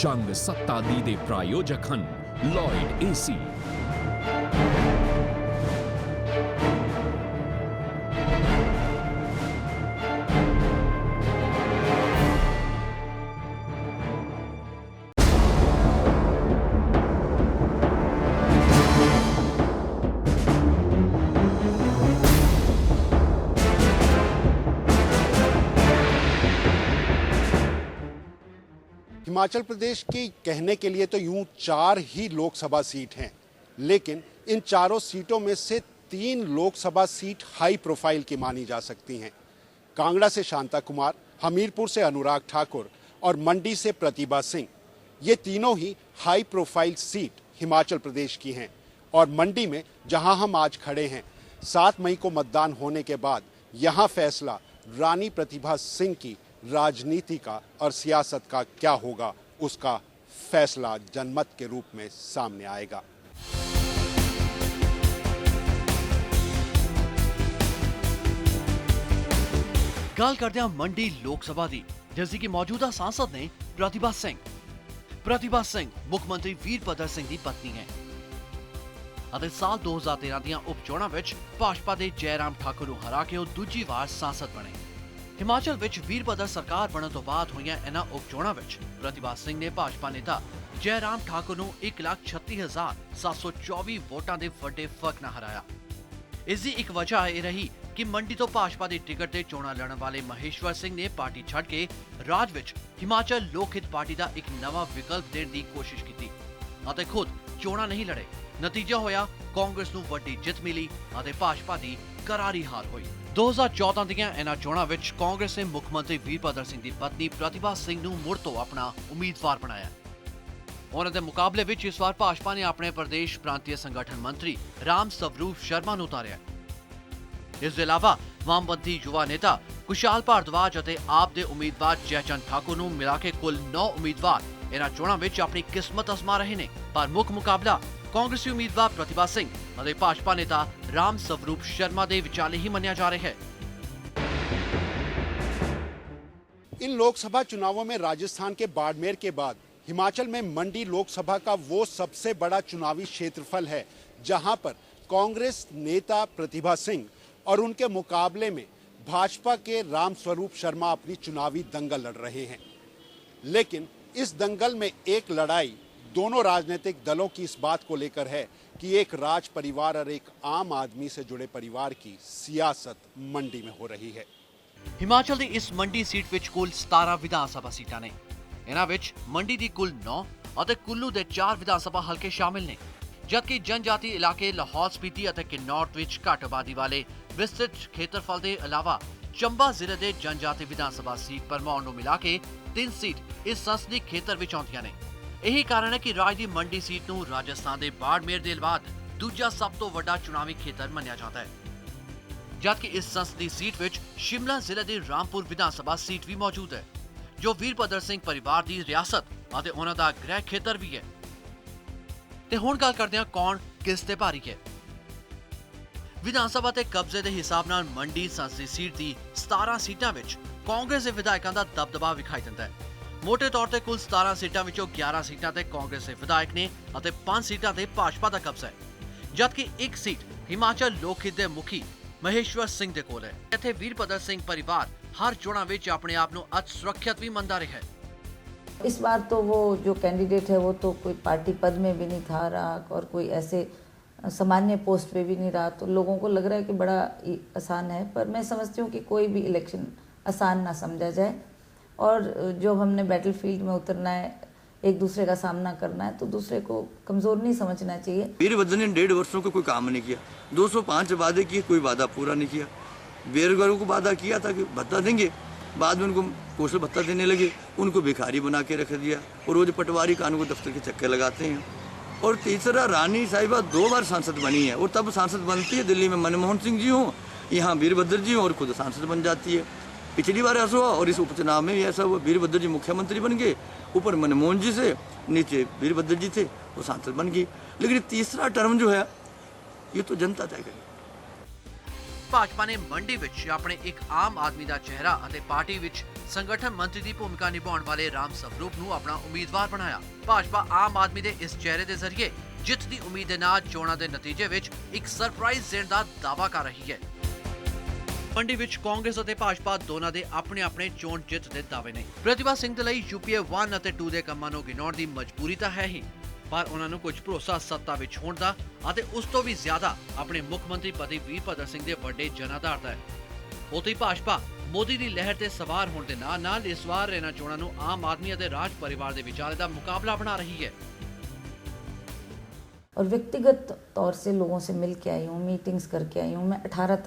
जंग सत्ता दीदे प्रायोजक हन लॉयड एसी। हिमाचल प्रदेश की कहने के लिए तो यूं 4 ही लोकसभा सीट हैं, लेकिन इन चारों सीटों में से 3 लोकसभा सीट हाई प्रोफाइल की मानी जा सकती हैं। कांगड़ा से शांता कुमार, हमीरपुर से अनुराग ठाकुर और मंडी से प्रतिभा सिंह, ये तीनों ही high profile seat Himachal Pradesh की हैं। और मंडी में जहां हम आज खड़े हैं, 7 मई को मतदान होने के बाद यहां फैसला रानी प्रतिभा सिंह की राजनीति का और सियासत का क्या होगा, उसका फैसला जनमत के रूप में सामने आएगा। गल करते हैं मंडी लोकसभा दी, जिसकी कि मौजूदा सांसद ने प्रतिभा सिंह मुख्यमंत्री वीरभद्र सिंह की पत्नी है। साल 2013 ਦੀਆਂ ਉਪ ਚੋਣਾਂ ਵਿੱਚ ਭਾਜਪਾ ਦੇ ਜੈਰਾਮ ਠਾਕੁਰ ਨੂੰ ਹਰਾ ਕੇ ਉਹ ਦੂਜੀ ਵਾਰ सांसद ਬਣੇ। ਹਿਮਾਚਲ ਵਿੱਚ ਵੀਰਭੱਦਰ ਸਰਕਾਰ ਬਣਨ ਤੋਂ ਬਾਅਦ ਹੋਈਆਂ ਇਹਨਾਂ ਉਪ ਚੋਣਾਂ ਵਿੱਚ प्रतिभा सिंह ਨੇ ਭਾਜਪਾ ਨੇਤਾ ਜੈਰਾਮ ਠਾਕੁਰ ਨੂੰ 1,36,724 ਵੋਟਾਂ ਦੇ ਵੱਡੇ ਫਰਕ ਨਾਲ ਹਰਾਇਆ। ਇਸ ਦੀ ਇੱਕ ਵਜ੍ਹਾ ਇਹ ਰਹੀ ਕਿ ਮੰਡੀ ਤੋਂ ਭਾਜਪਾ ਦੇ ਟਿਕਟ ਤੇ ਚੋਣਾਂ ਲੜਨ ਵਾਲੇ ਮਹੇਸ਼ਵਰ ਸਿੰਘ ਨੇ ਪਾਰਟੀ ਛੱਡ ਕੇ ਰਾਜ ਵਿੱਚ ਹਿਮਾਚਲ ਲੋਕ ਹਿੱਤ ਪਾਰਟੀ ਦਾ ਇੱਕ ਨਵਾਂ ਵਿਕਲਪ ਦੇਣ ਦੀ ਕੋਸ਼ਿਸ਼ ਕੀਤੀ ਅਤੇ ਖੁਦ ਚੋਣਾਂ ਨਹੀਂ ਲੜੇ। ਨਤੀਜਾ ਹੋਇਆ ਕਾਂਗਰਸ ਨੂੰ ਵੱਡੀ ਜਿੱਤ ਮਿਲੀ ਅਤੇ ਭਾਜਪਾ ਦੀ करारी हार हुई। 2014 ਦੀਆਂ ਇਹਨਾਂ ਚੋਣਾਂ ਵਿੱਚ ਕਾਂਗਰਸ ਨੇ ਮੁੱਖ ਮੰਤਰੀ ਵੀਰਭੱਦਰ ਸਿੰਘ ਦੀ ਪਤਨੀ प्रतिभा सिंह ਨੂੰ ਮੁੜ ਤੋਂ ਆਪਣਾ ਉਮੀਦਵਾਰ ਬਣਾਇਆ। ਉਹਨਾਂ ਦੇ ਮੁਕਾਬਲੇ ਵਿੱਚ ਇਸ ਵਾਰ ਭਾਜਪਾ ਨੇ ਆਪਣੇ ਪ੍ਰਦੇਸ਼ ਪ੍ਰਾਂਤੀय ਸੰਗਠਨ ਮੰਤਰੀ ਰਾਮ ਸਵਰੂਪ ਸ਼ਰਮਾ ਨੂੰ ਉਤਾਰਿਆ। ਇਸ ਦੇ ਇਲਾਵਾ ਵਾਮਪੰਥੀ ਯੁਵਾ ਨੇਤਾ ਕੁਸ਼ਾਲ ਭਾਰਦਵਾਜ ਅਤੇ ਆਪ ਦੇ ਉਮੀਦਵਾਰ ਜੈਚੰਦ ਠਾਕੁਰ ਨੂੰ ਮਿਲਾ ਕੇ ਕੁੱਲ 9 ਉਮੀਦਵਾਰ ਇਹਨਾਂ ਚੋਣਾਂ ਵਿੱਚ ਆਪਣੀ ਕਿਸਮਤ ਅਜ਼ਮਾ ਰਹੇ ਨੇ। ਪਰ ਮੁੱਖ ਮੁਕਾਬਲਾ कांग्रेसी उम्मीदवार प्रतिभा सिंह और भाजपा नेता राम स्वरूप शर्मा के विचाले ही मनिया जा रहा है। इन लोकसभा चुनावों में राजस्थान के बाड़मेर के बाद हिमाचल में मंडी लोकसभा का वो सबसे बड़ा चुनावी क्षेत्रफल है जहां पर कांग्रेस नेता प्रतिभा सिंह और उनके मुकाबले में भाजपा के राम स्वरूप शर्मा अपनी चुनावी दंगल लड़ रहे हैं। लेकिन इस दंगल में एक लड़ाई दोनों राजनीतिक दलों की इस बात को लेकर है कि एक राज परिवार और एक आम आदमी से जुड़े परिवार की सियासत मंडी में हो रही है। हिमाचल की इस मंडी सीट विच कुल 17 विधानसभा सीटां ने। इन्हां विच मंडी दी कुल 9 और कुल्लू दे 4 विधानसभा हल्के शामिल ने, जबकि जनजाति इलाके लाहौल स्पीति और किन्नौर विच घट आबादी वाले विस्तृत खेत्रफल के अलावा चंबा जिले के जनजाति विधानसभा सीट परमाण नूं मिला के 3 सीट इस संसदीय खेत्र विच आउंदियां ने। यही कारण है कि राज की मंडी सीट नूं राजस्थान के बाड़मेर दे बाद दूजा सब तो वड्डा चुनावी खेतर मनिया जाता है, जबकि इस संसदीय सीट विच शिमला जिले की रामपुर विधानसभा सीट भी मौजूद है, जो वीरभद्र सिंह परिवार की रियासत और उन्हां दा गृह खेतर भी है। ते हुण गल करदे हां कौन किस ते भारी है। विधानसभा के कब्जे के हिसाब नाल मंडी संसदीय सीट की 17 सीटां विच कांग्रेस के विधायकों का दबदबा विखाई दिंदा है। मोटे तौर पर कुल 17 सीटां विचों 11 सीटां ते कांग्रेस के विधायक ने और 5 सीटां ते भाजपा का कब्जा है, जबकि एक सीट हिमाचल लोकहित दे मुखी महेश्वर सिंह दे कोल है। इत्थे वीरभद्र सिंह परिवार हर चोणां विच अपने आप नूं अति सुरक्षित भी मनदा रहा है। इस बार तो वो जो कैंडिडेट है वो तो कोई पार्टी पद में भी नहीं था रहा और कोई ऐसे सामान्य पोस्ट पे भी नहीं रहा, तो लोगों को लग रहा है कि बड़ा आसान है। पर मैं समझती हूँ कि कोई भी इलेक्शन आसान ना समझा जाए और जो हमने बैटलफील्ड में उतरना है, एक दूसरे का सामना करना है, तो दूसरे को कमजोर नहीं समझना चाहिए। वीरभद्र ने 1.5 वर्षों को कोई काम नहीं किया, 205 वादे किए, कोई वादा पूरा नहीं किया। बेरोजगारों को वादा किया था कि भत्ता देंगे, बाद में उनको कौशल भत्ता देने लगे, उनको भिखारी बना के रख दिया और रोज पटवारी कानून को दफ्तर के चक्कर लगाते हैं। और तीसरा, रानी साहिबा 2 बार सांसद बनी है और तब सांसद बनती है दिल्ली में मनमोहन सिंह जी हों, यहाँ वीरभद्र जी हों और खुद सांसद बन जाती है। पिछली बार ऐसा हुआ और इस उपचुनाव में भी ऐसा हुआ, वीरभद्र जी मुख्यमंत्री बन गए, ऊपर मनमोहन जी से नीचे वीरभद्र जी थे, वो सांसद बन गई। लेकिन तीसरा टर्म जो है ये तो जनता तय करेगी। ਭਾਜਪਾ ਨੇ ਮੰਡੀ ਵਿੱਚ ਆਪਣੇ ਇੱਕ ਆਮ ਆਦਮੀ ਦਾ ਚਿਹਰਾ ਅਤੇ ਪਾਰਟੀ ਵਿੱਚ ਸੰਗਠਨ ਮੰਤਰੀ ਦੀ ਭੂਮਿਕਾ ਨਿਭਾਉਣ ਵਾਲੇ ਰਾਮ ਸਵਰੂਪ ਨੂੰ ਆਪਣਾ ਉਮੀਦਵਾਰ ਬਣਾਇਆ। ਭਾਜਪਾ ਆਮ ਆਦਮੀ ਦੇ ਇਸ ਚਿਹਰੇ ਦੇ ਜ਼ਰੀਏ ਜਿੱਤ ਦੀ ਉਮੀਦ ਦੇ ਨਾਲ ਚੋਣਾਂ ਦੇ ਨਤੀਜੇ ਵਿੱਚ ਇੱਕ ਸਰਪ੍ਰਾਈਜ਼ ਦੇਣ ਦਾ ਦਾਅਵਾ ਕਰ ਰਹੀ ਹੈ। ਮੰਡੀ ਵਿੱਚ ਕਾਂਗਰਸ ਅਤੇ ਭਾਜਪਾ ਦੋਨਾਂ ਦੇ ਆਪਣੇ ਚੋਣ ਜਿੱਤ ਦੇ ਦਾਅਵੇ ਨੇ। ਪ੍ਰਤਿਭਾ ਸਿੰਘ ਦੇ ਲਈ UPA 1 ਅਤੇ 2 ਦੇ ਕੰਮਾਂ ਨੂੰ ਗਿਣਾਉਣ ਦੀ ਮਜਬੂਰੀ ਤਾਂ ਹੈ ਹੀ, ਪਰ ਉਹਨਾਂ ਨੂੰ ਕੁਝ ਭਰੋਸਾ ਸੱਤਾ ਵਿੱਚ ਹੋਣ ਦਾ ਅਤੇ ਉਸ ਤੋਂ ਵੀ ਜ਼ਿਆਦਾ ਆਪਣੇ ਮੁੱਖ ਮੰਤਰੀ ਪਤੀ ਵੀਰਭੱਦਰ ਸਿੰਘ ਦੇ ਵੱਡੇ ਜਨਾਧਾਰ ਦਾ ਹੈ। ਉੱਥੇ ਭਾਜਪਾ ਮੋਦੀ ਦੀ ਲਹਿਰ ਤੇ ਸਵਾਰ ਹੋਣ ਦੇ ਨਾਲ ਇਸ ਵਾਰ ਇਹਨਾਂ ਚੋਣਾਂ ਨੂੰ ਆਮ ਆਦਮੀ ਅਤੇ ਰਾਜ ਪਰਿਵਾਰ ਦੇ ਵਿਚਾਲੇ ਦਾ ਮੁਕਾਬਲਾ ਬਣਾ ਰਹੀ है। और व्यक्तिगत तौर से लोगों से मिल के आई हूँ, मीटिंग्स करके आई हूँ। मैं 18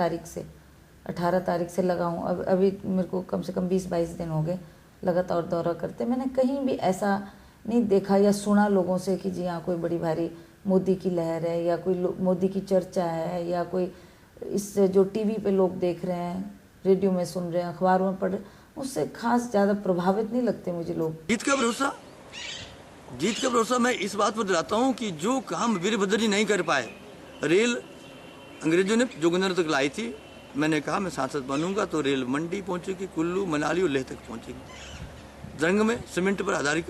तारीख से लगा हूँ। अब अभी मेरे को कम से कम 20-22 दिन हो गए लगातार दौरा करते। मैंने कहीं भी ऐसा नहीं देखा या सुना लोगों से कि जी हाँ कोई बड़ी भारी मोदी की लहर है या कोई मोदी की चर्चा है या कोई इस जो टीवी पे लोग देख रहे हैं, रेडियो में सुन रहे हैं, अखबारों में पढ़ रहे हैं, उससे खास ज़्यादा प्रभावित नहीं लगते मुझे लोग। जीत का भरोसा मैं इस बात पर दिलाता हूँ कि जो काम वीरभद्र जी नहीं कर पाए, रेल अंग्रेजों ने जोगिंदर तक लाई थी, मैंने कहा मैं सांसद बनूंगा तो रेल मंडी पहुंचेगी, कुल्लू मनाली और लेह तक पहुंचेगी। जंग में सीमेंट पर आधारित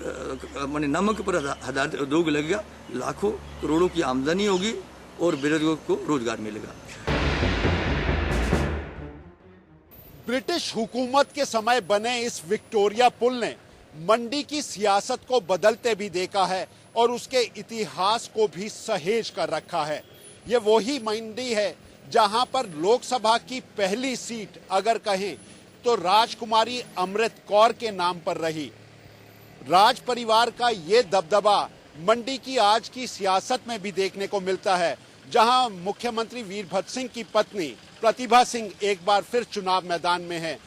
माने नमक पर आधारित उद्योग लगेगा, लाखों करोड़ों की आमदनी होगी और बेरोजगारों को रोजगार मिलेगा। ब्रिटिश हुकूमत के समय बने इस विक्टोरिया पुल ने मंडी की सियासत को बदलते भी देखा है और उसके इतिहास को भी सहेज कर रखा है। ये वही मंडी है जहां पर लोकसभा की पहली सीट अगर कहें तो राजकुमारी अमृत कौर के नाम पर रही। राज परिवार का ये दबदबा मंडी की आज की सियासत में भी देखने को मिलता है, जहां मुख्यमंत्री वीरभद्र सिंह की पत्नी प्रतिभा सिंह एक बार फिर चुनाव मैदान में है।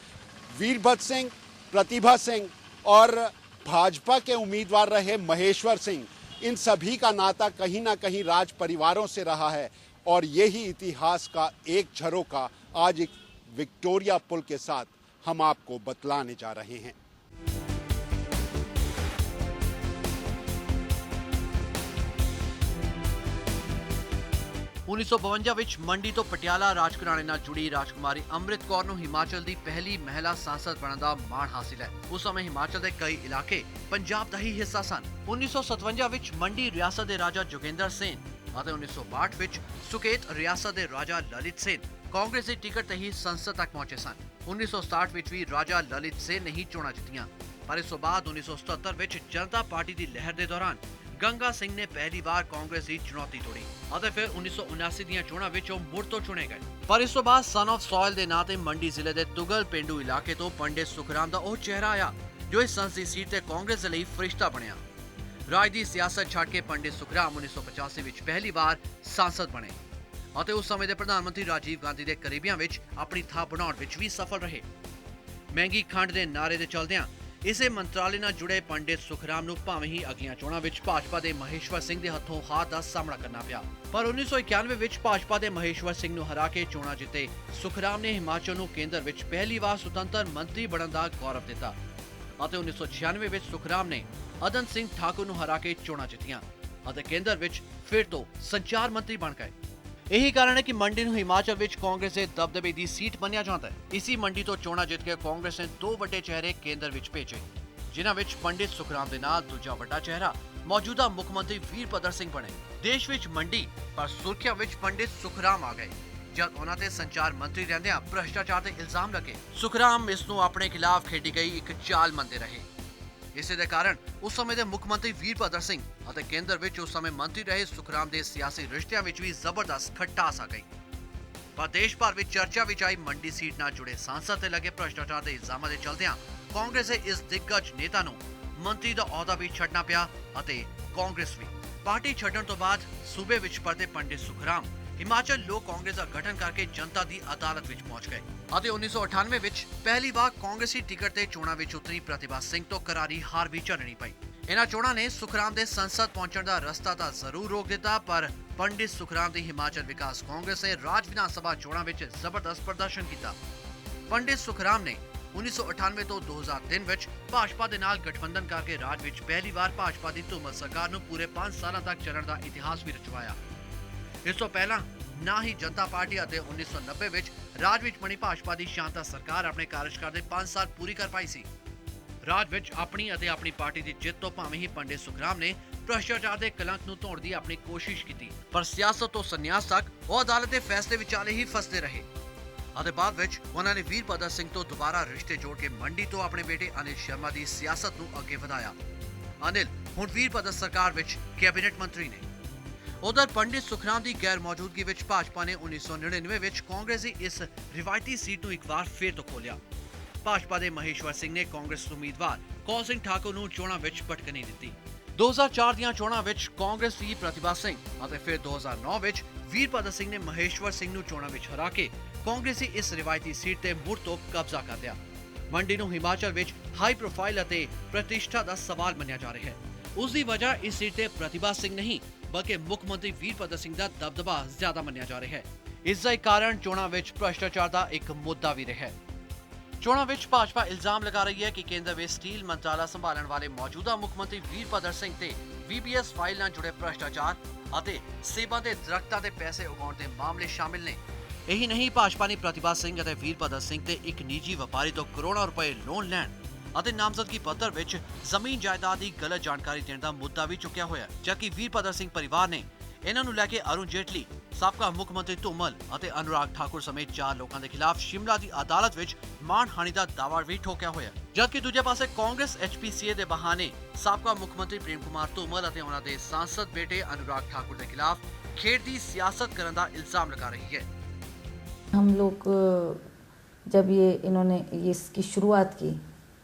वीरभद्र सिंह, प्रतिभा सिंह और भाजपा के उम्मीदवार रहे महेश्वर सिंह, इन सभी का नाता कहीं ना कहीं राज परिवारों से रहा है और यही इतिहास का एक झरोका आज एक विक्टोरिया पुल के साथ हम आपको बतलाने जा रहे हैं। 1952 ਵਿੱਚ ਮੰਡੀ ਤੋਂ ਪਟਿਆਲਾ ਰਾਜਘਰਾਣੇ ਨਾਲ ਜੁੜੀ ਰਾਜਕੁਮਾਰੀ ਅੰਮ੍ਰਿਤ ਕੌਰ ਨੂੰ ਹਿਮਾਚਲ ਦੀ ਪਹਿਲੀ ਮਹਿਲਾ ਸਾਂਸਦ ਬਣਨ ਦਾ ਮਾਣ ਹਾਸਿਲ ਹੈ। ਉਸ ਸਮੇਂ ਹਿਮਾਚਲ ਦੇ ਕਈ ਇਲਾਕੇ ਪੰਜਾਬ ਦਾ ਹੀ ਹਿੱਸਾ ਸਨ। 1957 ਵਿੱਚ ਮੰਡੀ ਰਿਆਸਤ ਦੇ ਰਾਜਾ ਜੋਗਿੰਦਰ ਸੇਨ ਅਤੇ 1962 ਵਿੱਚ ਸੁਕੇਤ ਰਿਆਸਤ ਦੇ ਰਾਜਾ ਲਲਿਤ ਸੇਨ ਕਾਂਗਰਸ ਦੀ ਟਿਕਟ ਤੇ ਹੀ ਸੰਸਦ ਤੱਕ ਪਹੁੰਚੇ ਸਨ। 1967 ਵਿੱਚ ਵੀ ਰਾਜਾ ਲਲਿਤ ਸੇਨ ਨੇ ਹੀ ਚੋਣਾਂ ਜਿੱਤੀਆਂ, ਪਰ ਇਸ ਤੋਂ ਬਾਅਦ 1977 ਵਿੱਚ ਜਨਤਾ ਪਾਰਟੀ ਦੀ ਲਹਿਰ ਦੇ ਦੌਰਾਨ ਗੰਗਾ ਸਿੰਘ ਨੇ ਪਹਿਲੀ ਵਾਰ ਕਾਂਗਰਸ ਦੀ ਚੁਣੌਤੀ ਤੋੜੀ ਅਤੇ ਫਿਰ 1979 ਦੀਆਂ ਚੋਣਾਂ ਵਿੱਚ ਉਹ ਮੁੜ ਤੋਂ ਚੁਣੇ ਗਏ। ਪਰ ਇਸ ਤੋਂ ਬਾਅਦ ਸਨ ਆਫ ਸੋਇਲ ਦੇ ਨਾਂ ਤੇ ਮੰਡੀ ਜ਼ਿਲ੍ਹੇ ਦੇ ਤੁਗਲ ਪਿੰਡੂ ਇਲਾਕੇ ਤੋਂ ਪੰਡਿਤ ਸੁਖਰਾਮ ਦਾ ਉਹ ਚਿਹਰਾ ਆਇਆ ਜੋ ਇਸ ਸੰਸਦੀ ਸੀਟ ਤੇ ਕਾਂਗਰਸ ਦੇ ਲਈ ਫਰਿਸ਼ਤਾ ਬਣਿਆ। ਰਾਜ ਦੀ ਸਿਆਸਤ ਛੱਡ ਕੇ ਪੰਡਿਤ ਸੁਖਰਾਮ 1985 ਵਿੱਚ ਪਹਿਲੀ ਵਾਰ ਸਾਂਸਦ ਬਣੇ ਅਤੇ ਉਸ ਸਮੇਂ ਦੇ ਪ੍ਰਧਾਨ ਮੰਤਰੀ ਰਾਜੀਵ ਗਾਂਧੀ ਦੇ ਕਰੀਬੀਆਂ ਵਿੱਚ ਆਪਣੀ ਥਾਂ ਬਣਾਉਣ ਵਿੱਚ ਵੀ ਸਫਲ ਰਹੇ। ਮਹਿੰਗੀ ਖੰਡ ਦੇ ਨਾਅਰੇ ਦੇ ਚਲਦਿਆਂ ਇਸੇ ਮੰਤਰਾਲੇ ਨਾਲ ਜੁੜੇ ਪੰਡਿਤ ਸੁਖਰਾਮ ਨੂੰ ਭਾਵੇਂ ਹੀ ਅਗਲੀਆਂ ਚੋਣਾਂ ਵਿੱਚ ਭਾਜਪਾ ਦੇ ਮਹੇਸ਼ਵਰ ਸਿੰਘ ਦੇ ਹੱਥੋਂ ਹਾਰ ਦਾ ਸਾਹਮਣਾ ਕਰਨਾ ਪਿਆ, ਪਰ 1991 ਵਿੱਚ ਭਾਜਪਾ ਦੇ ਮਹੇਸ਼ਵਰ ਸਿੰਘ ਨੂੰ ਹਰਾ ਕੇ ਚੋਣਾਂ ਜਿੱਤੇ ਸੁਖਰਾਮ ਨੇ ਹਿਮਾਚਲ ਨੂੰ ਕੇਂਦਰ ਵਿੱਚ ਪਹਿਲੀ ਵਾਰ ਸੁਤੰਤਰ ਮੰਤਰੀ ਬਣਨ ਦਾ ਗੌਰਵ ਦਿੱਤਾ ਅਤੇ 1996 ਵਿੱਚ ਸੁਖਰਾਮ ਨੇ ਅਦਨ ਸਿੰਘ ਠਾਕੁਰ ਨੂੰ ਹਰਾ ਕੇ ਚੋਣਾਂ ਜਿੱਤੀਆਂ ਅਤੇ ਕੇਂਦਰ ਵਿੱਚ ਫਿਰ ਤੋਂ ਸੰਚਾਰ ਮੰਤਰੀ ਬਣ ਗਏ। ਇਹੀ ਕਾਰਨ ਹੈ ਕਿ ਮੰਡੀ ਨੂੰ ਹਿਮਾਚਲ ਵਿੱਚ ਕਾਂਗਰਸ ਦੇ ਦਬਦਬੇ ਦੀ ਸੀਟ ਮੰਨਿਆ ਜਾਂਦਾ ਹੈ। ਇਸੀ ਮੰਡੀ ਤੋਂ ਚੋਣਾਂ ਜਿੱਤ ਕੇ ਕਾਂਗਰਸ ਨੇ ਦੋ ਵੱਡੇ ਚਿਹਰੇ ਕੇਂਦਰ ਵਿੱਚ ਭੇਜੇ, ਜਿਨ੍ਹਾਂ ਵਿੱਚ ਪੰਡਿਤ ਸੁਖਰਾਮ ਦੇ ਨਾਲ ਦੂਜਾ ਵੱਡਾ ਚਿਹਰਾ ਮੌਜੂਦਾ ਮੁੱਖ ਮੰਤਰੀ ਵੀਰਭੱਦਰ ਸਿੰਘ ਬਣੇ। ਦੇਸ਼ ਵਿੱਚ ਮੰਡੀ ਪਰ ਸੁਰਖੀਆਂ ਵਿੱਚ ਪੰਡਿਤ ਸੁਖਰਾਮ ਆ ਗਏ ਜਦ ਉਹਨਾਂ ਤੇ ਸੰਚਾਰ ਮੰਤਰੀ ਰਹਿੰਦਿਆਂ ਭ੍ਰਿਸ਼ਟਾਚਾਰ ਦੇ ਇਲਜ਼ਾਮ ਲੱਗੇ। ਸੁਖਰਾਮ ਇਸ ਨੂੰ ਆਪਣੇ ਖਿਲਾਫ ਖੇਡੀ ਗਈ ਇੱਕ ਚਾਲ ਮੰਨਦੇ ਰਹੇ। ਇਸੇ ਦੇ ਕਾਰਨ ਉਸ ਸਮੇਂ ਦੇ ਮੁੱਖ ਮੰਤਰੀ ਵੀਰਭੱਦਰ ਸਿੰਘ ਅਤੇ ਕੇਂਦਰ ਵਿੱਚ ਉਸ ਸਮੇਂ ਮੰਤਰੀ ਰਹੇ ਸੁਖਰਾਮ ਦੇ ਸਿਆਸੀ ਰਿਸ਼ਤਿਆਂ ਵਿੱਚ ਵੀ ਜ਼ਬਰਦਸਤ ਖਟਾਸ ਆ ਗਈ। ਪਰ ਦੇਸ਼ ਭਰ ਵਿੱਚ ਚਰਚਾ ਵਿੱਚ ਆਈ ਮੰਡੀ ਸੀਟ ਨਾਲ ਜੁੜੇ ਸਾਂਸਦ ਤੇ ਲੱਗੇ ਭ੍ਰਿਸ਼ਟਾਚਾਰ ਦੇ ਇਲਜ਼ਾਮਾਂ ਦੇ ਚਲਦਿਆਂ ਕਾਂਗਰਸ ਦੇ ਇਸ ਦਿੱਗਜ ਨੇਤਾ ਨੂੰ ਮੰਤਰੀ ਦਾ ਅਹੁਦਾ ਵੀ ਛੱਡਣਾ ਪਿਆ ਅਤੇ ਕਾਂਗਰਸ ਵੀ। ਪਾਰਟੀ ਛੱਡਣ ਤੋਂ ਬਾਅਦ ਸੂਬੇ ਵਿੱਚ ਪਰਤੇ ਪੰਡਿਤ ਸੁਖਰਾਮ ਹਿਮਾਚਲ ਲੋਕ ਕਾਂਗਰਸ ਦਾ ਗਠਨ ਕਰਕੇ ਜਨਤਾ ਦੀ ਅਦਾਲਤ ਵਿੱਚ ਪਹੁੰਚ ਗਏ ਅਤੇ 1998 ਵਿੱਚ ਪਹਿਲੀ ਵਾਰ ਕਾਂਗਰਸੀ ਟਿਕਟ ਤੇ ਚੋਣਾਂ ਵਿੱਚ ਉਤਰੀ ਪ੍ਰਤਿਭਾ ਸਿੰਘ ਤੋਂ ਕਰਾਰੀ ਹਾਰ ਵੀ ਝੱਲਣੀ ਪਈ। ਇਹਨਾਂ ਚੋਣਾਂ ਨੇ ਸੁਖਰਾਮ ਦੇ ਸੰਸਦ ਪਹੁੰਚਣ ਦਾ ਰਸਤਾ ਤਾਂ ਜ਼ਰੂਰ ਰੋਕ ਦਿੱਤਾ, ਪਰ ਪੰਡਿਤ ਸੁਖਰਾਮ ਦੀ ਹਿਮਾਚਲ ਵਿਕਾਸ ਕਾਂਗਰਸ ਨੇ ਰਾਜ ਵਿਧਾਨ ਸਭਾ ਚੋਣਾਂ ਵਿੱਚ ਜ਼ਬਰਦਸਤ ਪ੍ਰਦਰਸ਼ਨ ਕੀਤਾ। ਪੰਡਿਤ ਸੁਖਰਾਮ ਨੇ 1998 ਤੋਂ 2003 ਵਿੱਚ ਭਾਜਪਾ ਦੇ ਨਾਲ ਗਠਬੰਧਨ ਕਰਕੇ ਰਾਜ ਵਿੱਚ ਪਹਿਲੀ ਵਾਰ ਭਾਜਪਾ ਦੀ ਧੁਮਲ ਸਰਕਾਰ ਨੂੰ ਪੂਰੇ 5 ਸਾਲਾਂ ਤੱਕ ਚੱਲਣ ਦਾ ਇਤਿਹਾਸ ਵੀ ਰਚਵਾਇਆ। ਇਸ ਤੋਂ ਪਹਿਲਾਂ ਨਾ ਹੀ ਜਨਤਾ ਪਾਰਟੀ ਅਤੇ 1990 ਵਿੱਚ ਰਾਜ ਵਿੱਚ ਬਣੀ ਭਾਜਪਾ ਦੀ ਸ਼ਾਨਦਾਰ ਸਰਕਾਰ ਆਪਣੇ ਕਾਰਜਕਾਲ ਦੇ 5 ਸਾਲ ਪੂਰੀ ਕਰ ਪਾਈ ਸੀ। ਰਾਜ ਵਿੱਚ ਆਪਣੀ ਅਤੇ ਆਪਣੀ ਪਾਰਟੀ ਦੀ ਜਿੱਤ ਤੋਂ ਭਾਵੇਂ ਹੀ ਪੰਡਿਤ ਸੁਖਰਾਮ ਨੇ ਭ੍ਰਿਸ਼ਟਾਚਾਰ ਦੇ ਕਲੰਕ ਨੂੰ ਧੋਣ ਦੀ ਆਪਣੀ ਕੋਸ਼ਿਸ਼ ਕੀਤੀ, ਪਰ ਸਿਆਸਤ ਤੋਂ ਸੰਨਿਆਸ ਤੱਕ ਉਹ ਅਦਾਲਤ ਦੇ ਫੈਸਲੇ ਵਿਚਾਲੇ ਹੀ ਫਸਦੇ ਰਹੇ ਅਤੇ ਬਾਅਦ ਵਿੱਚ ਉਹਨਾਂ ਨੇ ਵੀਰਭਦਰ ਸਿੰਘ ਤੋਂ ਦੁਬਾਰਾ ਰਿਸ਼ਤੇ ਜੋੜ ਕੇ ਮੰਡੀ ਤੋਂ ਆਪਣੇ ਬੇਟੇ ਅਨਿਲ ਸ਼ਰਮਾ ਦੀ ਸਿਆਸਤ ਨੂੰ ਅੱਗੇ ਵਧਾਇਆ। ਅਨਿਲ ਹੁਣ ਵੀਰਭਦਰ ਸਰਕਾਰ ਵਿੱਚ ਕੈਬਨਿਟ ਮੰਤਰੀ ਨੇ। ਉਧਰ ਪੰਡਿਤ ਸੁਖਰਾਮ ਦੀ ਗੈਰ ਮੌਜੂਦਗੀ ਵਿੱਚ ਭਾਜਪਾ ਨੇ 1999 ਵਿੱਚ ਕਾਂਗਰਸ ਦੀ ਇਸ ਰਿਵਾਇਤੀ ਸੀਟ ਨੂੰ ਇੱਕ ਵਾਰ ਫੇਰ ਤੋਂ ਖੋਲਿਆ। ਭਾਜਪਾ ਦੇ ਮਹੇਸ਼ਵਰ ਸਿੰਘ ਨੇ ਕਾਂਗਰਸ ਉਮੀਦਵਾਰ ਕੌਲ ਸਿੰਘ ਠਾਕੁਰ ਨੂੰ ਚੋਣਾਂ ਵਿੱਚ ਭਟਕਣੀ ਦਿੱਤੀ। 2004 ਦੀਆਂ ਚੋਣਾਂ ਵਿੱਚ ਕਾਂਗਰਸ ਦੀ ਪ੍ਰਤਿਭਾ ਸਿੰਘ ਅਤੇ ਫਿਰ 2009 ਵਿੱਚ ਵੀਰਭਦਰ ਸਿੰਘ ਨੇ ਮਹੇਸ਼ਵਰ ਸਿੰਘ ਨੂੰ ਚੋਣਾਂ ਵਿੱਚ ਹਰਾ ਕੇ ਕਾਂਗਰਸ ਦੀ ਇਸ ਰਿਵਾਇਤੀ ਸੀਟ ਤੇ ਮੁੜ ਤੋਂ ਕਬਜ਼ਾ ਕਰ ਲਿਆ। ਮੰਡੀ ਨੂੰ ਹਿਮਾਚਲ ਵਿੱਚ ਹਾਈ ਪ੍ਰੋਫਾਈਲ ਅਤੇ ਪ੍ਰਤਿਸ਼ਠਾ ਦਾ ਸਵਾਲ ਮੰਨਿਆ ਜਾ ਰਿਹਾ ਹੈ। ਉਸ ਦੀ ਵਜ੍ਹਾ ਇਸ ਸੀਟ ਤੇ ਪ੍ਰਤਿਭਾ ਸਿੰਘ ਨਹੀਂ ਬਲਕਿ ਮੁੱਖ ਮੰਤਰੀ ਵੀਰਭਦਰ ਸਿੰਘ ਦਾ ਦਬਦਬਾ ਜ਼ਿਆਦਾ ਮੰਨਿਆ ਜਾ ਰਿਹਾ ਹੈ। ਇਸ ਦਾ ਕਾਰਨ ਚੋਣਾਂ ਵਿੱਚ ਭ੍ਰਿਸ਼ਟਾਚਾਰ ਦਾ ਇੱਕ ਮੁੱਦਾ ਵੀ ਰਿਹਾ ਹੈ। ਚੋਣਾਂ ਵਿੱਚ ਭਾਜਪਾ ਇਲਜ਼ਾਮ ਲਗਾ ਰਹੀ ਹੈ ਕਿ ਕੇਂਦਰ ਵਿੱਚ ਸਟੀਲ ਮੰਤਰਾਲਾ ਸੰਭਾਲਣ ਵਾਲੇ ਮੌਜੂਦਾ ਮੁੱਖ ਮੰਤਰੀ ਵੀਰਭਦਰ ਸਿੰਘ ਤੇ VBS ਫਾਈਲ ਨਾਲ ਜੁੜੇ ਭ੍ਰਿਸ਼ਟਾਚਾਰ ਅਤੇ ਸੇਬਾਂ ਦੇ ਦਰਖਤਾਂ ਦੇ ਪੈਸੇ ਉਗਾਉਣ ਦੇ ਮਾਮਲੇ ਸ਼ਾਮਿਲ ਨੇ। ਇਹੀ ਨਹੀਂ, ਭਾਜਪਾ ਨੇ ਪ੍ਰਤਿਭਾ ਸਿੰਘ ਅਤੇ ਵੀਰਭਦਰ ਸਿੰਘ ਤੇ ਇੱਕ ਨਿੱਜੀ ਵਪਾਰੀ ਤੋਂ ਕਰੋੜਾਂ ਰੁਪਏ ਲੋਨ ਲੈਣ ਅਤੇ ਨਾਮਜ਼ਦਗੀ ਪੱਤਰ ਵਿੱਚ ਜ਼ਮੀਨ ਜਾਇਦਾਦ ਦੀ ਗਲਤ ਜਾਣਕਾਰੀ ਦੇਣ ਦਾ ਮੁੱਦਾ ਵੀ ਚੁੱਕਿਆ ਹੋਇਆ, ਜਦਕਿ ਵੀਰਭਦਰ ਸਿੰਘ ਪਰਿਵਾਰ ਨੇ ਇਹਨਾਂ ਨੂੰ ਲੈ ਕੇ ਅਰੁਣ ਜੇਟਲੀ, ਸਾਬਕਾ ਮੁੱਖ ਮੰਤਰੀ ਧੂਮਲ ਅਤੇ ਅਨੁਰਾਗ ਠਾਕੁਰ ਸਮੇਤ 4 ਲੋਕਾਂ ਦੇ ਖਿਲਾਫ ਸ਼ਿਮਲਾ ਦੀ ਅਦਾਲਤ ਵਿੱਚ ਮਾਣਹਾਨੀ ਦਾ ਦਾਅਵਾ ਵੀ ਠੋਕਿਆ ਹੋਇਆ। ਜਦਕਿ ਦੂਜੇ ਪਾਸੇ ਕਾਂਗਰਸ HPCA ਦੇ ਬਹਾਨੇ ਸਾਬਕਾ ਮੁੱਖ ਮੰਤਰੀ ਪ੍ਰੇਮ ਕੁਮਾਰ ਧੂਮਲ ਅਤੇ ਉਹਨਾਂ ਦੇ ਸਾਂਸਦ ਬੇਟੇ ਅਨੁਰਾਗ ਠਾਕੁਰ ਦੇ ਖਿਲਾਫ ਖੇਡ ਦੀ ਸਿਆਸਤ ਕਰਨ ਦਾ ਇਲਜ਼ਾਮ ਲਗਾ ਰਹੀ है। हम लोग जब ये इन्होंने ये इसकी शुरुआत की,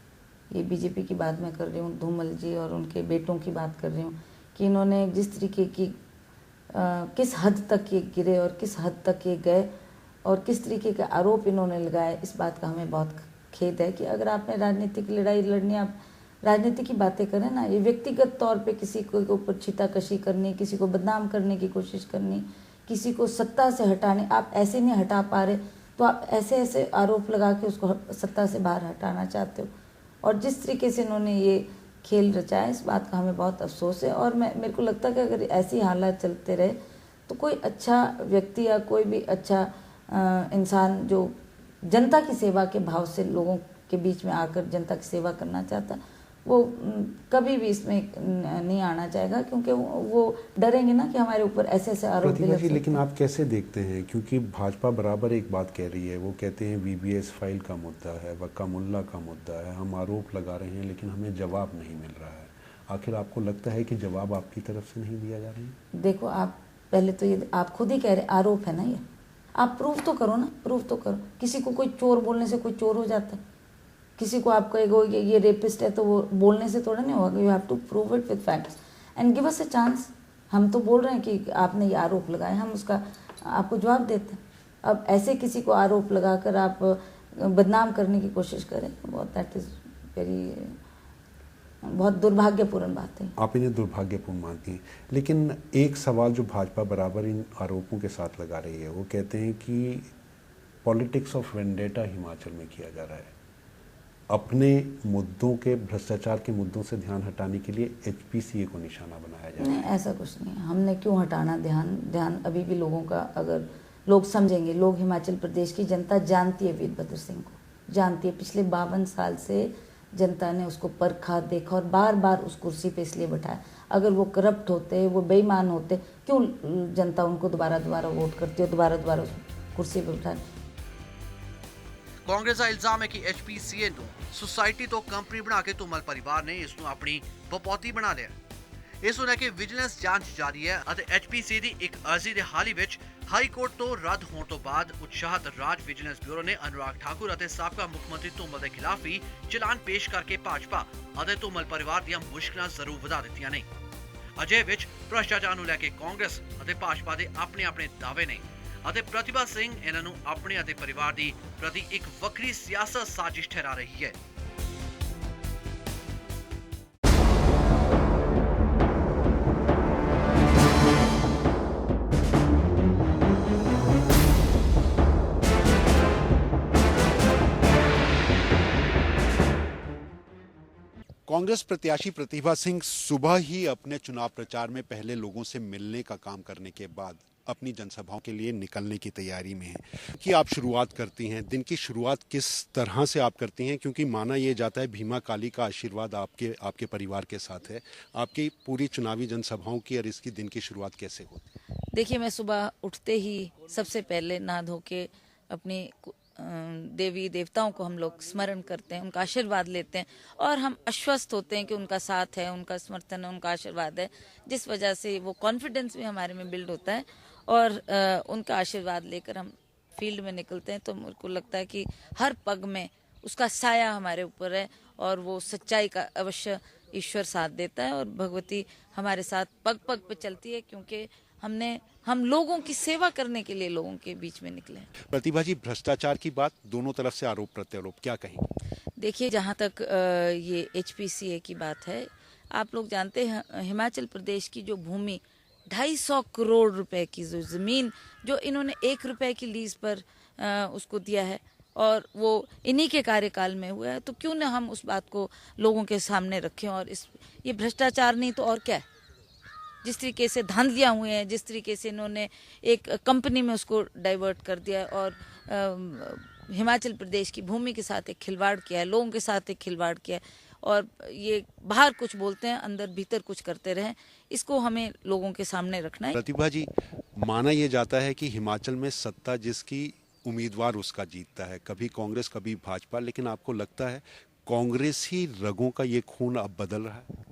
ये बीजेपी की बात मैं कर रही हूँ, धूमल जी और उनके बेटों की बात कर रही हूँ कि इन्होंने जिस तरीके की किस हद तक ये गिरे और किस हद तक ये गए और किस तरीके के आरोप इन्होंने लगाए, इस बात का हमें बहुत खेद है कि अगर आपने राजनीतिक लड़ाई लड़नी, आप राजनीति की बातें करें ना, ये व्यक्तिगत तौर पे किसी के ऊपर छीताकशी करनी, किसी को बदनाम करने की कोशिश करनी, किसी को सत्ता से हटाने, आप ऐसे नहीं हटा पा रहे तो आप ऐसे ऐसे आरोप लगा के उसको सत्ता से बाहर हटाना चाहते हो। और जिस तरीके से इन्होंने ये खेल रचाया, इस बात का हमें बहुत अफसोस है। और मेरे को लगता है कि अगर ऐसी हालात चलते रहे तो कोई अच्छा व्यक्ति या कोई भी अच्छा इंसान जो जनता की सेवा के भाव से लोगों के बीच में आकर जनता की सेवा करना चाहता, वो कभी भी इसमें नहीं आना चाहेगा, क्योंकि वो डरेंगे ना कि हमारे ऊपर ऐसे ऐसे आरोप लग सकते हैं। लेकिन आप कैसे देखते हैं, क्योंकि भाजपा बराबर एक बात कह रही है, वो कहते हैं VBS फाइल का मुद्दा है, वक्का मुल्ला का मुद्दा है, हम आरोप लगा रहे हैं लेकिन हमें जवाब नहीं मिल रहा है। आखिर आपको लगता है कि जवाब आपकी तरफ से नहीं दिया जा रहा है? देखो, आप पहले तो ये आप खुद ही कह रहे आरोप है ना, ये आप प्रूफ तो करो ना, प्रूफ तो करो। किसी को कोई चोर बोलने से कोई चोर हो जाता है? किसी को आप कहेगा ये रेपिस्ट है तो वो बोलने से थोड़ा नहीं होगा। You have to prove it with facts and give us a chance. हम तो बोल रहे हैं कि आपने ये आरोप लगाए, हम उसका आपको जवाब देते हैं। अब ऐसे किसी को आरोप लगाकर आप बदनाम करने की कोशिश करें, दैट इज़ वेरी बहुत दुर्भाग्यपूर्ण बात है। आप इन्हें दुर्भाग्यपूर्ण मानती हैं, लेकिन एक सवाल जो भाजपा बराबर इन आरोपों के साथ लगा रही है, वो कहते हैं कि पॉलिटिक्स ऑफ वेंडेटा हिमाचल में किया जा रहा है। अपने मुद्दों के, भ्रष्टाचार के मुद्दों से ध्यान हटाने के लिए HPCA को निशाना बनाया जा रहा है। नहीं, ऐसा कुछ नहीं है। हमने क्यों हटाना ध्यान अभी भी लोगों का, अगर लोग समझेंगे, लोग हिमाचल प्रदेश की जनता जानती है वीरभद्र सिंह को, जानती है। पिछले 52 साल से जनता ने उसको परखा, देखा और बार बार उस कुर्सी पे इसलिए बैठाया। अगर वो करप्ट होते, वो बेईमान होते, क्यों जनता उनको दोबारा वोट करती है, दोबारा उस कुर्सी पे बैठाए। ਕਾਂਗਰਸ ਦਾ ਇਲਜ਼ਾਮ ਹੈ ਕਿ HPCA ਨੂੰ ਸੁਸਾਇਟੀ ਤੋਂ ਕੰਪਨੀ ਬਣਾ ਕੇ ਧੂਮਲ ਪਰਿਵਾਰ ਨੇ ਇਸ ਨੂੰ ਆਪਣੀ ਬਪੌਤੀ ਬਣਾ ਲਿਆ। ਇਸ ਨੂੰ ਲੈ ਕੇ ਵਿਜੀਲੈਂਸ ਜਾਂਚ ਜਾਰੀ ਹੈ ਅਤੇ HPCA ਦੀ ਇੱਕ ਅਰਜ਼ੀ ਦੇ ਹਾਲ ਹੀ ਵਿੱਚ ਹਾਈ ਕੋਰਟ ਤੋਂ ਰੱਦ ਹੋਣ ਤੋਂ ਬਾਅਦ ਉਤਸ਼ਾਹਤ ਰਾਜ ਵਿਜੀਲੈਂਸ ਬਿਊਰੋ ਨੇ ਅਨੁਰਾਗ ਠਾਕੁਰ ਅਤੇ ਸਾਬਕਾ ਮੁੱਖ ਮੰਤਰੀ ਧੂਮਲ ਦੇ ਖਿਲਾਫ ਵੀ ਚਲਾਨ ਪੇਸ਼ ਕਰਕੇ ਭਾਜਪਾ ਅਤੇ ਧੂਮਲ ਪਰਿਵਾਰ ਦੀਆਂ ਮੁਸ਼ਕਲਾਂ ਜ਼ਰੂਰ ਵਧਾ ਦਿੱਤੀਆਂ ਨੇ। ਅਜੇ ਵਿੱਚ ਭ੍ਰਿਸ਼ਟਾਚਾਰ ਨੂੰ ਲੈ ਕੇ ਕਾਂਗਰਸ ਅਤੇ ਭਾਜਪਾ ਦੇ ਆਪਣੇ ਦਾਅਵੇ ਨੇ ਅਤੇ ਪ੍ਰਤਿਭਾ ਸਿੰਘ ਇਹਨਾਂ ਨੂੰ ਆਪਣੇ ਅਤੇ ਪਰਿਵਾਰ ਦੀ ਪ੍ਰਤੀ ਇੱਕ ਵੱਖਰੀ ਸਿਆਸਤ ਸਾਜ਼ਿਸ਼ ਠਹਿਰਾ ਰਹੀ ਹੈ। कांग्रेस प्रत्याशी प्रतिभा सिंह सुबह ही अपने चुनाव प्रचार में पहले लोगों से मिलने का काम करने के बाद अपनी जनसभाओं के लिए निकलने की तैयारी में हैं कि आप शुरुआत करती हैं, दिन की शुरुआत किस तरह से आप करती हैं? क्योंकि माना यह जाता है भीमा काली का आशीर्वाद आपके परिवार के साथ है। आपकी पूरी चुनावी जनसभाओं की और इसकी दिन की शुरुआत कैसे होती है? देखिए, मैं सुबह उठते ही सबसे पहले नहा धो के अपनी देवी देवताओं को हम लोग स्मरण करते हैं, उनका आशीर्वाद लेते हैं और हम आश्वस्त होते हैं कि उनका साथ है, उनका समर्थन है, उनका आशीर्वाद है, जिस वजह से वो कॉन्फिडेंस भी हमारे में बिल्ड होता है और उनका आशीर्वाद लेकर हम फील्ड में निकलते हैं। तो मुझे को लगता है कि हर पग में उसका साया हमारे ऊपर है और वो सच्चाई का अवश्य ईश्वर साथ देता है और भगवती हमारे साथ पग पग पे चलती है, क्योंकि हम लोगों की सेवा करने के लिए लोगों के बीच में निकले हैं। प्रतिभा जी, भ्रष्टाचार की बात, दोनों तरफ से आरोप प्रत्यारोप, क्या कहेंगे? देखिए, जहाँ तक ये HPCA की बात है, आप लोग जानते हैं हिमाचल प्रदेश की जो भूमि 250 करोड़ रुपए की जो जमीन जो इन्होंने 1 रुपए की लीज पर उसको दिया है और वो इन्हीं के कार्यकाल में हुआ है, तो क्यों ना हम उस बात को लोगों के सामने रखें। और ये भ्रष्टाचार नहीं तो और क्या है। जिस तरीके से धांधलियां हुए हैं, जिस तरीके से इन्होंने एक कंपनी में उसको डाइवर्ट कर दिया है और हिमाचल प्रदेश की भूमि के साथ एक खिलवाड़ किया है, लोगों के साथ एक खिलवाड़ किया है और ये बाहर कुछ बोलते हैं, अंदर भीतर कुछ करते रहे, इसको हमें लोगों के सामने रखना है। प्रतिभा जी, माना यह जाता है कि हिमाचल में सत्ता जिसकी उम्मीदवार उसका जीतता है, कभी कांग्रेस कभी भाजपा, लेकिन आपको लगता है कांग्रेस ही रगों का ये खून अब बदल रहा है?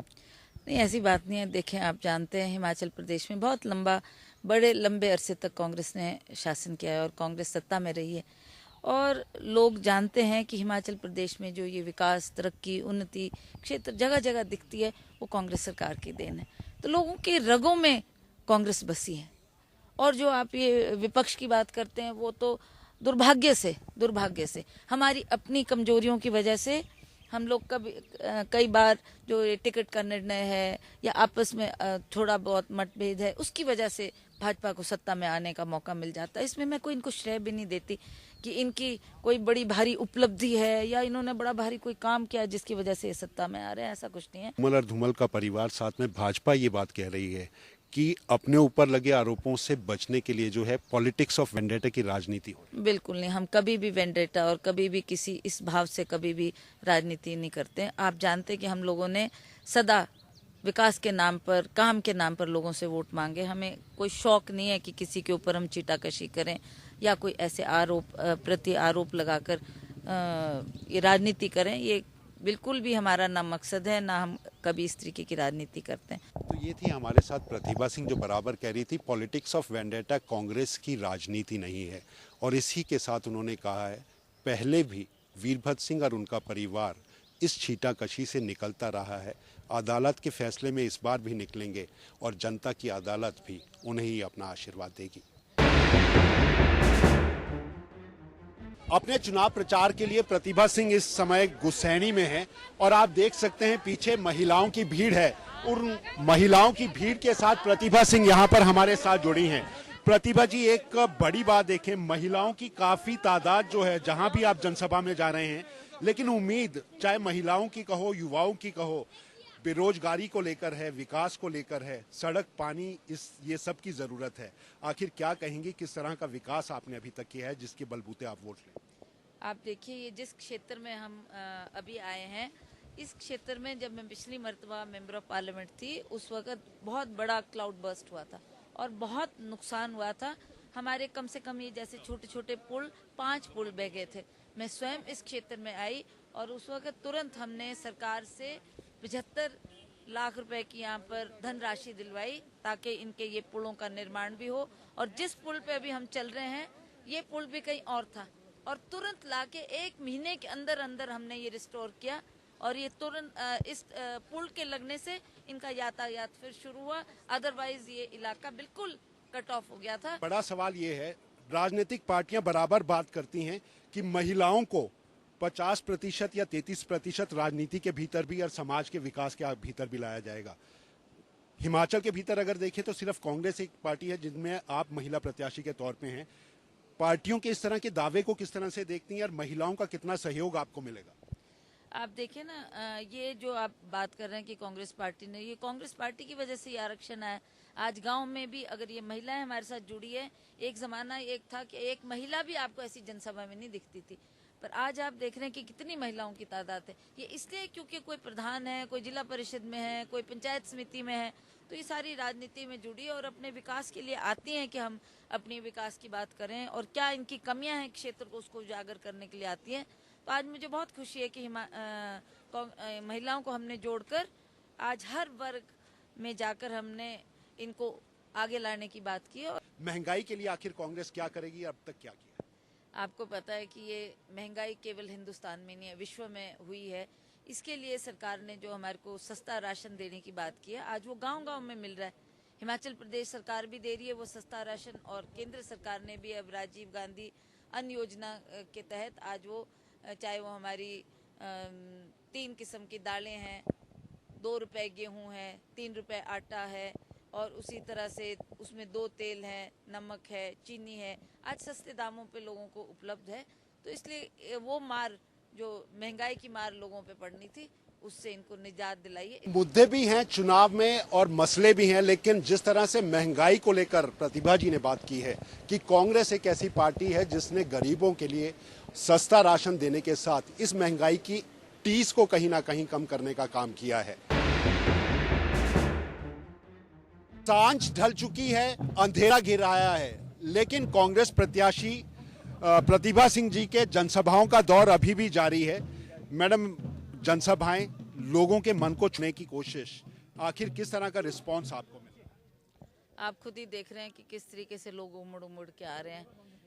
नहीं, ऐसी बात नहीं है। देखें, आप जानते हैं हिमाचल प्रदेश में बहुत बड़े लंबे अरसे तक कांग्रेस ने शासन किया है और कांग्रेस सत्ता में रही है और लोग जानते हैं कि हिमाचल प्रदेश में जो ये विकास, तरक्की, उन्नति क्षेत्र जगह जगह दिखती है, वो कांग्रेस सरकार की देन है। तो लोगों के रगों में कांग्रेस बसी है और जो आप ये विपक्ष की बात करते हैं, वो तो दुर्भाग्य से हमारी अपनी कमजोरियों की वजह से हम लोग कई बार जो ये टिकट का निर्णय है या आपस में थोड़ा बहुत मतभेद है, उसकी वजह से भाजपा को सत्ता में आने का मौका मिल जाता है। इसमें मैं कोई इनको श्रेय भी नहीं देती कि इनकी कोई बड़ी भारी उपलब्धि है या इन्होंने बड़ा भारी कोई काम किया जिसकी वजह से ये सत्ता में आ रहे हैं, ऐसा कुछ नहीं है। धूमल और धूमल का परिवार साथ में भाजपा ये बात कह रही है कि अपने ऊपर लगे आरोपों से बचने के लिए जो है पॉलिटिक्स ऑफ वेंडेटा की राजनीति हो रही है। बिल्कुल नहीं, हम कभी भी वेंडेटा और कभी भी किसी इस भाव से कभी भी राजनीति नहीं करते। आप जानते हैं कि हम लोगों ने सदा विकास के नाम पर, काम के नाम पर लोगों से वोट मांगे। हमें कोई शौक नहीं है कि किसी के ऊपर हम चीटाकशी करें या कोई ऐसे प्रति आरोप लगाकर ये राजनीति करें। ये बिल्कुल भी हमारा ना मकसद है, ना हम कभी इस तरीके की राजनीति करते हैं। तो ये थी हमारे साथ प्रतिभा सिंह, जो बराबर कह रही थी पॉलिटिक्स ऑफ वेंडेटा कांग्रेस की राजनीति नहीं है। और इसी के साथ उन्होंने कहा है, पहले भी वीरभद्र सिंह और उनका परिवार इस छीटाकशी से निकलता रहा है, अदालत के फैसले में इस बार भी निकलेंगे और जनता की अदालत भी उन्हें ही अपना आशीर्वाद देगी। अपने चुनाव प्रचार के लिए प्रतिभा सिंह इस समय गुसैनी में है और आप देख सकते हैं पीछे महिलाओं की भीड़ है और महिलाओं की भीड़ के साथ प्रतिभा सिंह यहाँ पर हमारे साथ जुड़ी हैं। प्रतिभा जी, एक बड़ी बात देखें, महिलाओं की काफी तादाद जो है जहां भी आप जनसभा में जा रहे हैं, लेकिन उम्मीद चाहे महिलाओं की कहो, युवाओं की कहो, बेरोजगारी को लेकर है, विकास को लेकर है, सड़क, पानी, ये सब की जरूरत है। आखिर क्या कहेंगे, किस तरह का विकास आपने अभी तक किया है जिसके बलबूते आप वोट लें? आप देखिए, ये जिस क्षेत्र में हम अभी आए हैं, इस क्षेत्र में जब मैं पिछली मर्तबा मेंबर ऑफ पार्लियामेंट थी, उस वक्त बहुत बड़ा क्लाउड बर्स्ट हुआ था और बहुत नुकसान हुआ था। हमारे कम से कम ये जैसे छोटे छोटे पुल, 5 पुल बह गए थे। मैं स्वयं इस क्षेत्र में आई और उस वक्त तुरंत हमने सरकार से 75 लाख रुपए की यहाँ पर धनराशि दिलवाई ताकि इनके ये पुलों का निर्माण भी हो। और जिस पुल पे अभी हम चल रहे हैं, ये पुल भी कहीं और था और तुरंत लाके 1 महीने के अंदर अंदर हमने ये रिस्टोर किया और ये तुरंत इस पुल के लगने से इनका यातायात फिर शुरू हुआ। अदरवाइज ये इलाका बिल्कुल कट ऑफ हो गया था। बड़ा सवाल ये है, राजनीतिक पार्टियां बराबर बात करती हैं कि महिलाओं को 50% या 33% राजनीति के भीतर भी और समाज के विकास के भीतर भी लाया जाएगा। हिमाचल के भीतर अगर देखें तो सिर्फ कांग्रेस एक पार्टी है जिनमें आप महिला प्रत्याशी के तौर पे हैं। पार्टियों के इस तरह के दावे को किस तरह से देखती हैं और महिलाओं का कितना सहयोग आपको मिलेगा? आप देखिए ना, ये जो आप बात कर रहे हैं कि कांग्रेस पार्टी ने, ये कांग्रेस पार्टी की वजह से ये आरक्षण आया। आज गांव में भी अगर ये महिलाएं हमारे साथ जुड़ी है, एक जमाना एक था कि एक महिला भी आपको ऐसी जनसभा में नहीं दिखती थी, पर आज आप देख रहे हैं कि कितनी महिलाओं की तादाद है। ये इसलिए क्योंकि कोई प्रधान है, कोई जिला परिषद में है, कोई पंचायत समिति में है, तो ये सारी राजनीति में जुड़ी और अपने विकास के लिए आती हैं कि हम अपने विकास की बात करें और क्या इनकी कमियां हैं क्षेत्र को, उसको उजागर करने के लिए आती हैं। तो आज मुझे बहुत खुशी है कि महिलाओं को हमने जोड़कर आज हर वर्ग में जाकर हमने इनको आगे लाने की बात की। और महंगाई के लिए आखिर कांग्रेस क्या करेगी, अब तक क्या किया? आपको पता है कि ये महंगाई केवल हिंदुस्तान में नहीं है, विश्व में हुई है। इसके लिए सरकार ने जो हमारे को सस्ता राशन देने की बात की है, आज वो गांव-गांव में मिल रहा है। हिमाचल प्रदेश सरकार भी दे रही है वो सस्ता राशन, और केंद्र सरकार ने भी अब राजीव गांधी अन्न योजना के तहत आज वो, चाहे वो हमारी 3 किस्म की दालें हैं, 2 रुपए गेहूं है, 3 रुपए आटा है, और उसी तरह से उसमें 2 तेल है, नमक है, चीनी है, आज सस्ते दामों पे लोगों को उपलब्ध है। तो इसलिए वो मार, जो महंगाई की मार लोगों पे पड़नी थी, उससे इनको निजात दिलाई है। मुद्दे भी हैं चुनाव में और मसले भी हैं, लेकिन जिस तरह से महंगाई को लेकर प्रतिभा जी ने बात की है कि कांग्रेस एक ऐसी पार्टी है जिसने गरीबों के लिए सस्ता राशन देने के साथ इस महंगाई की टीस को कहीं ना कहीं कम करने का काम किया है। सांझ ढल चुकी है, अंधेरा घिर आया है, लेकिन कांग्रेस प्रत्याशी प्रतिभा सिंह जी के जनसभाओं का दौर अभी भी जारी है। मैडम, जनसभाएं, लोगों के मन को छूने की कोशिश, आखिर किस तरह का रिस्पांस आपको मिला? आप खुद ही देख रहे हैं कि किस तरीके से लोग उमड़ उमड़ के आ रहे हैं।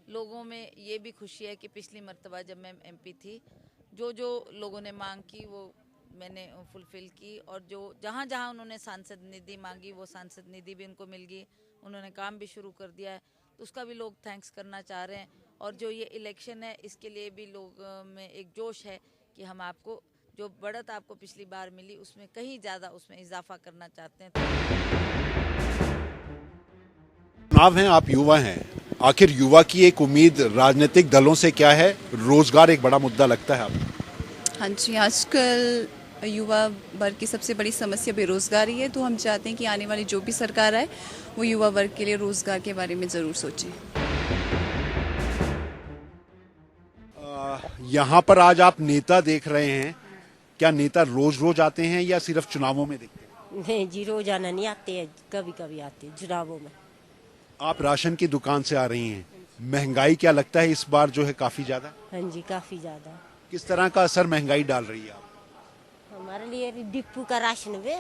लोगों में ये भी खुशी है कि पिछली मर्तबा जब मैं एमपी थी, जो जो लोगों ने मांग की वो मैंने फुलफिल की, और जो जहाँ जहाँ उन्होंने सांसद निधि मांगी वो सांसद निधि भी उनको मिल गई। उन्होंने काम भी शुरू कर दिया है, तो उसका भी लोग थैंक्स करना चाह रहे हैं। और जो ये इलेक्शन है, इसके लिए भी लोग में एक जोश है कि हम आपको जो बढ़त आपको पिछली बार मिली उसमें कहीं ज़्यादा उसमें इजाफा करना चाहते हैं। चुनाव है, आप युवा हैं, आखिर युवा की एक उम्मीद राजनीतिक दलों से क्या है? रोजगार एक बड़ा मुद्दा लगता है आपको? हाँ जी, आजकल युवा वर्ग की सबसे बड़ी समस्या बेरोजगारी है, तो हम चाहते हैं कि आने वाली जो भी सरकार आए वो युवा वर्ग के लिए रोजगार के बारे में ज़रूर सोचें। यहाँ पर आज आप नेता देख रहे हैं, क्या नेता रोज रोज आते हैं या सिर्फ चुनावों में दिखते हैं? नहीं जी, रोजाना नहीं आते हैं, कभी कभी आते हैं चुनावों में। आप राशन की दुकान से आ रही हैं, महंगाई क्या लगता है इस बार जो है काफी ज्यादा? हाँ जी, काफी ज्यादा। किस तरह का असर महंगाई डाल रही है आप? हमारे लिए डिपू का राशन भी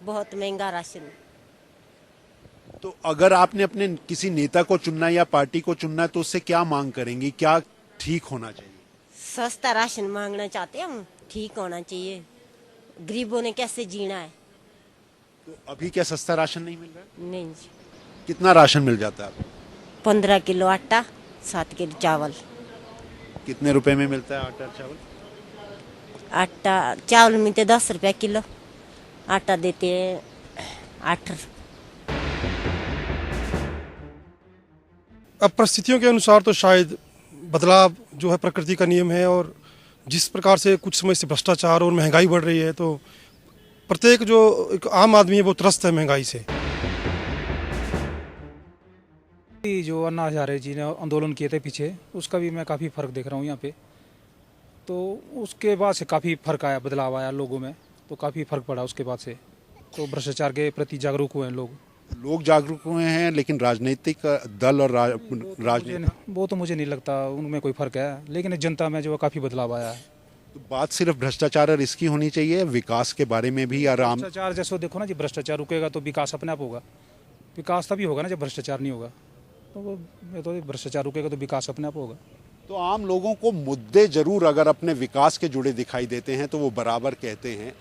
बहुत महंगा राशन। तो अगर आपने अपने किसी नेता को चुनना या पार्टी को चुनना है तो उससे क्या मांग करेंगी, क्या ठीक होना चाहिए? सस्ता राशन मांगना चाहते हैं हम, ठीक होना चाहिए। गरीबों ने कैसे जीना है? तो अभी क्या सस्ता राशन नहीं मिल रहा है? नहीं जी। कितना राशन मिल जाता है आपको? 15 किलो आटा, 7 किलो चावल। कितने रुपए में मिलता है आटा चावल? आटा चावल मिलते 10 रुपया किलो, आटा देते हैं 8। अब परिस्थितियों के अनुसार तो शायद बदलाव जो है प्रकृति का नियम है, और जिस प्रकार से कुछ समय से भ्रष्टाचार और महंगाई बढ़ रही है, तो प्रत्येक जो एक आम आदमी है वो त्रस्त है महंगाई से। जो अन्ना हजारे जी ने आंदोलन किए थे पीछे, उसका भी मैं काफ़ी फ़र्क देख रहा हूँ यहाँ पे। तो उसके बाद से काफ़ी फ़र्क आया, बदलाव आया लोगों में, तो काफ़ी फ़र्क पड़ा उसके बाद से। तो भ्रष्टाचार के प्रति जागरूक हुए हैं लोग जागरूक हुए हैं, लेकिन राजनीतिक दल और राजनीति वो तो मुझे नहीं लगता उनमें कोई फ़र्क है, लेकिन जनता में जो काफ़ी बदलाव आया है। तो बात सिर्फ भ्रष्टाचार और इसकी होनी चाहिए, विकास के बारे में भी आराम। भ्रष्टाचार जैसे देखो ना जी, भ्रष्टाचार रुकेगा तो विकास अपने आप होगा। विकास तभी होगा ना जब भ्रष्टाचार नहीं होगा। तो भ्रष्टाचार रुकेगा तो विकास अपने आप होगा। तो आम लोगों को मुद्दे जरूर अगर अपने विकास के जुड़े दिखाई देते हैं तो वो बराबर कहते हैं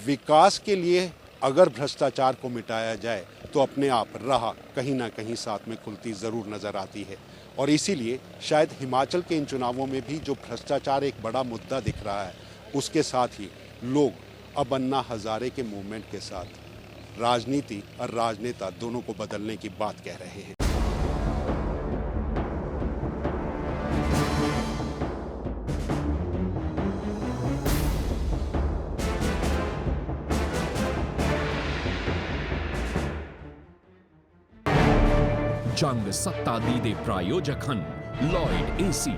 विकास के लिए अगर भ्रष्टाचार को मिटाया जाए तो अपने आप राह कहीं ना कहीं साथ में खुलती ज़रूर नज़र आती है। और इसीलिए शायद हिमाचल के इन चुनावों में भी जो भ्रष्टाचार एक बड़ा मुद्दा दिख रहा है, उसके साथ ही लोग अब अन्ना हजारे के मूवमेंट के साथ राजनीति और राजनेता दोनों को बदलने की बात कह रहे हैं। ਜੰਗ ਸੱਤਾ ਦੀ ਦੇ ਪ੍ਰਾਯੋਜਕ ਹਨ ਲॉयड एसी।